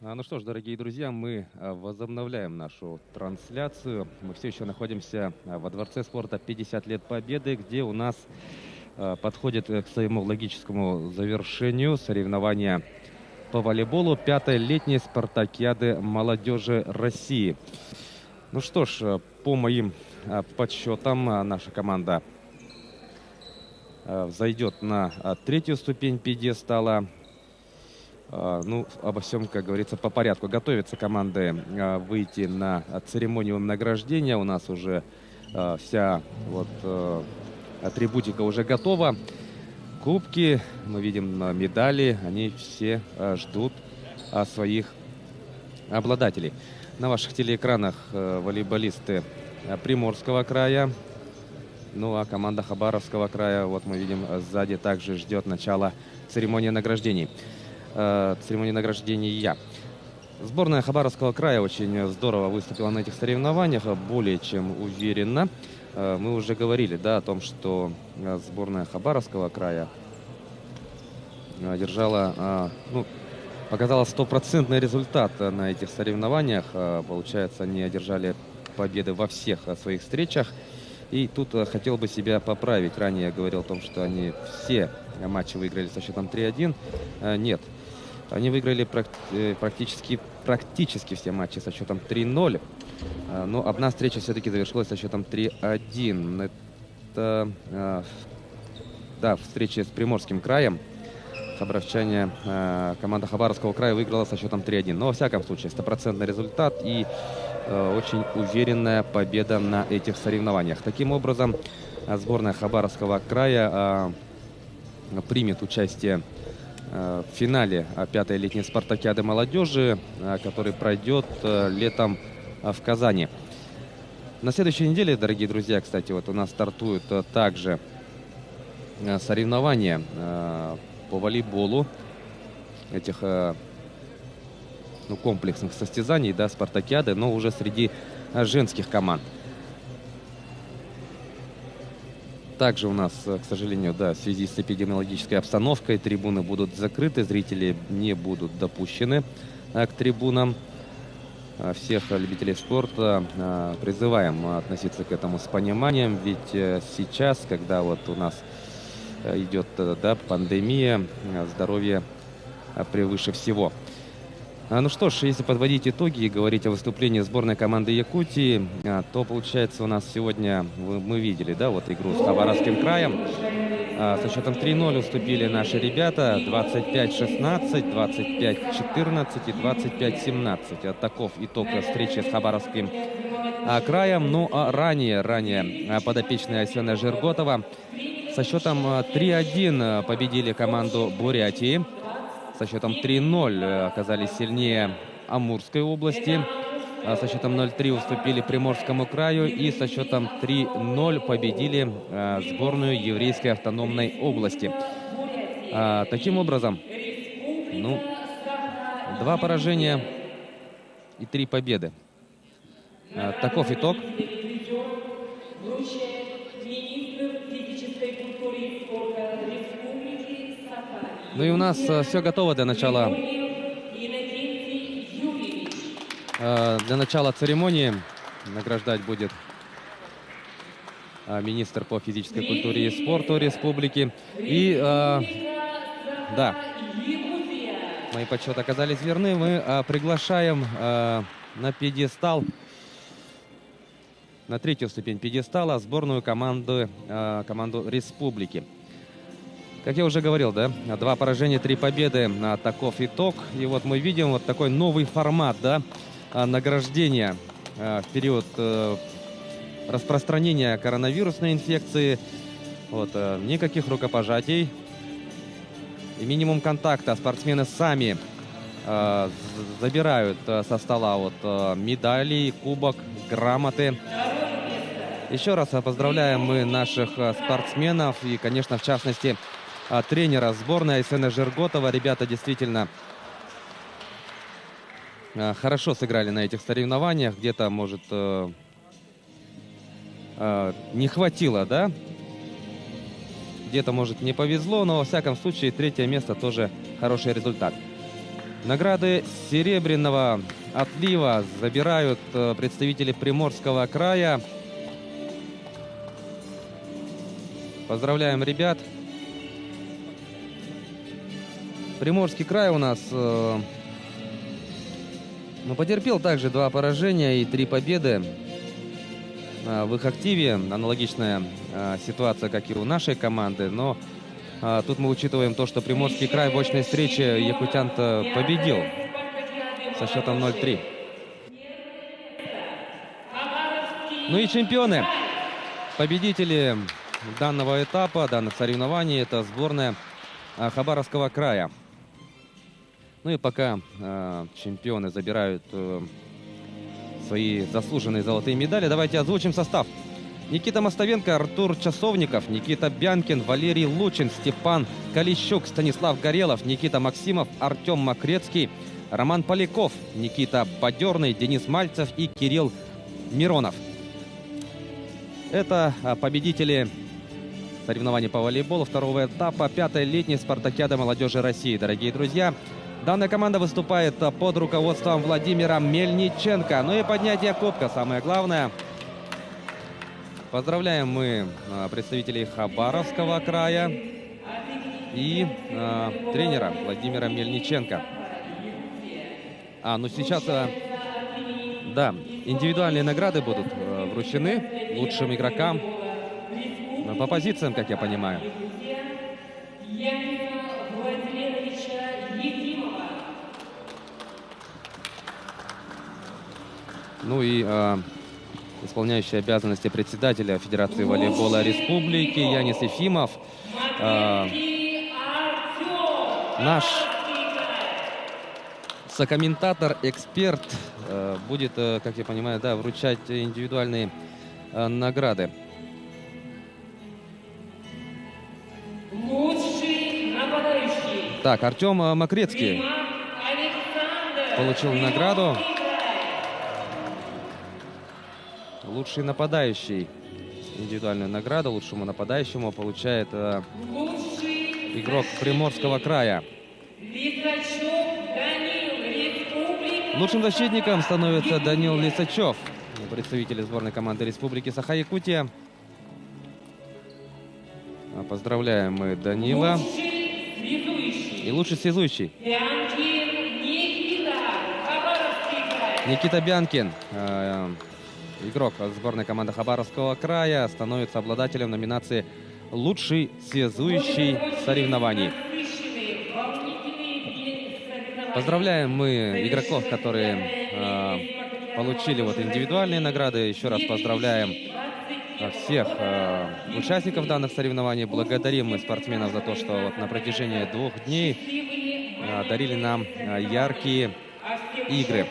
Ну что ж, дорогие друзья, мы возобновляем нашу трансляцию. Мы все еще находимся во Дворце спорта «50 лет Победы», где у нас подходит к своему логическому завершению соревнования по волейболу пятой летней спартакиады молодежи России. Ну что ж, по моим подсчетам, наша команда взойдет на третью ступень пьедестала. Ну, обо всем, как говорится, по порядку. Готовятся команды выйти на церемонию награждения. У нас уже вся атрибутика уже готова. Кубки, мы видим медали, они все ждут своих обладателей. На ваших телеэкранах волейболисты Приморского края. Ну а команда Хабаровского края, вот мы видим, сзади также ждет начало церемонии награждений. Сборная Хабаровского края очень здорово выступила на этих соревнованиях, более чем уверенно. Мы уже говорили, да, о том, что сборная Хабаровского края показала стопроцентный результат на этих соревнованиях. Получается, они одержали победы во всех своих встречах. И тут хотел бы себя поправить. Ранее я говорил о том, что они все матчи выиграли со счетом 3-1. Нет. Они выиграли практически все матчи со счетом 3-0. Но одна встреча все-таки завершилась со счетом 3-1. Это встреча с Приморским краем. Хабаровчане, команда Хабаровского края выиграла со счетом 3-1. Но во всяком случае, стопроцентный результат и очень уверенная победа на этих соревнованиях. Таким образом, сборная Хабаровского края примет участие в финале пятой летней спартакиады молодежи, который пройдет летом в Казани. На следующей неделе, дорогие друзья, кстати, вот у нас стартуют также соревнования по волейболу этих комплексных состязаний, да, спартакиады, но уже среди женских команд. Также у нас, к сожалению, в связи с эпидемиологической обстановкой трибуны будут закрыты, зрители не будут допущены к трибунам. Всех любителей спорта призываем относиться к этому с пониманием, ведь сейчас, когда вот у нас идет пандемия, здоровье превыше всего. Ну что ж, если подводить итоги и говорить о выступлении сборной команды Якутии, то получается у нас сегодня, мы видели, игру с Хабаровским краем. Со счетом 3-0 уступили наши ребята, 25-16, 25-14 и 25-17. Таков итог встречи с Хабаровским краем. Ну а ранее подопечные Айсена Жирготова со счетом 3-1 победили команду Бурятии. Со счетом 3-0 оказались сильнее Амурской области. Со счетом 0-3 уступили Приморскому краю. И со счетом 3-0 победили сборную Еврейской автономной области. Таким образом, 2 поражения и 3 победы. Таков итог. Ну и у нас все готово для начала церемонии. Награждать будет министр по физической культуре и спорту республики. И мои подсчеты оказались верны. Мы приглашаем на пьедестал, на третью ступень пьедестала сборную команду республики. Как я уже говорил, 2 поражения, 3 победы, таков итог. И вот мы видим вот такой новый формат, награждения в период распространения коронавирусной инфекции. Никаких рукопожатий и минимум контакта. Спортсмены сами забирают со стола медали, кубок, грамоты. Еще раз поздравляем мы наших спортсменов и, конечно, в частности, тренера сборной Айсена Жирготова. Ребята действительно хорошо сыграли на этих соревнованиях. Где-то, может, не хватило, где-то, может, не повезло, но, во всяком случае, 3-е место тоже хороший результат. Награды серебряного отлива забирают представители Приморского края. Поздравляем ребят. Приморский край у нас потерпел также 2 поражения и 3 победы в их активе. Аналогичная ситуация, как и у нашей команды. Но тут мы учитываем то, что Приморский край в очной встрече якутян-то победил со счетом 0-3. Ну и чемпионы, победители данного этапа, данных соревнований, это сборная Хабаровского края. Ну и пока чемпионы забирают свои заслуженные золотые медали, давайте озвучим состав. Никита Мостовенко, Артур Часовников, Никита Бянкин, Валерий Лучин, Степан Калищук, Станислав Горелов, Никита Максимов, Артем Макрецкий, Роман Поляков, Никита Бадерный, Денис Мальцев и Кирилл Миронов. Это победители соревнований по волейболу 2-го этапа 5-й летней спартакиады молодежи России. Дорогие друзья, данная команда выступает под руководством Владимира Мельниченко. Ну и поднятие кубка, самое главное. Поздравляем мы представителей Хабаровского края и тренера Владимира Мельниченко. Ну сейчас, да, индивидуальные награды будут вручены лучшим игрокам по позициям, как я понимаю. Ну и исполняющий обязанности председателя Федерации волейбола Республики Янис Ефимов. Наш сокомментатор, эксперт будет, как я понимаю, да, вручать индивидуальные награды. Так, Артем Макрецкий получил награду. Лучший нападающий. Индивидуальную награду лучшему нападающему получает игрок Приморского края. Лучшим защитником становится Данил Лисачев, представитель сборной команды Республики Саха-Якутия. Поздравляем мы Данила. И лучший связующий Никита Бянкин, игрок сборной команды Хабаровского края, становится обладателем номинации «Лучший связующий соревнований». Поздравляем мы игроков, которые получили индивидуальные награды. Еще раз поздравляем всех участников данных соревнований. Благодарим мы спортсменов за то, что на протяжении 2 дней дарили нам яркие игры.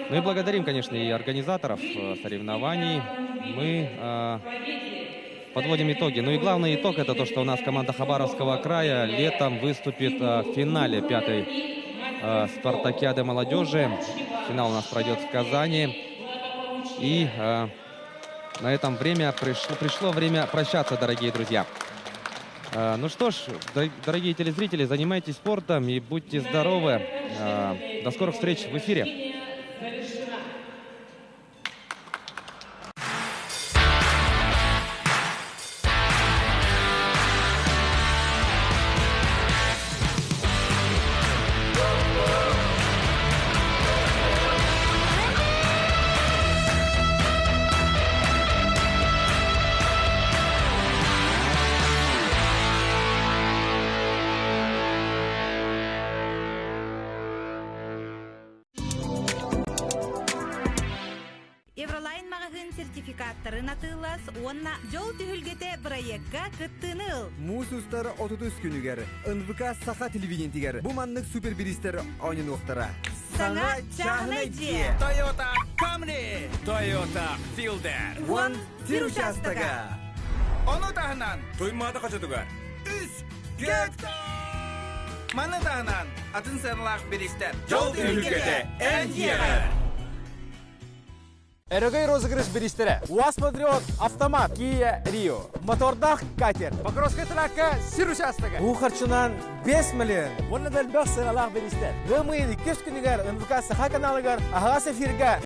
Ну и благодарим, конечно, и организаторов соревнований. Мы подводим итоги. Ну и главный итог — это то, что у нас команда Хабаровского края летом выступит в финале 5-й спартакиады молодежи. Финал у нас пройдет в Казани. И на этом пришло время прощаться, дорогие друзья. Ну что ж, дорогие телезрители, занимайтесь спортом и будьте здоровы. До скорых встреч в эфире. Сертификаттарын атылас, онна жол түхілгете проектка кыттыныл. Мусустар 30 күнігер, НВК Саха телевидентигер, буманнык супербиристер ойнын оқтара. Саңа чағынайди. Toyota Camry, Toyota Fielder. Вон тир участага. Оны тағынан тоймады қачатугар. Үс гектар. Маны тағынан атын сәнлақ берістер. Жол түхілгете ән тиегер. Эрогай розыгрыш бериштере. УАЗ Патриот автомат, Kia Rio, мотордах катер, Покровская тракка сир участогы. Bu харчынан 5 миллион. Оны да бәк сыналар бериштер. Гымыйды кеш күнігер НВК Саха каналыгар ағас эфирге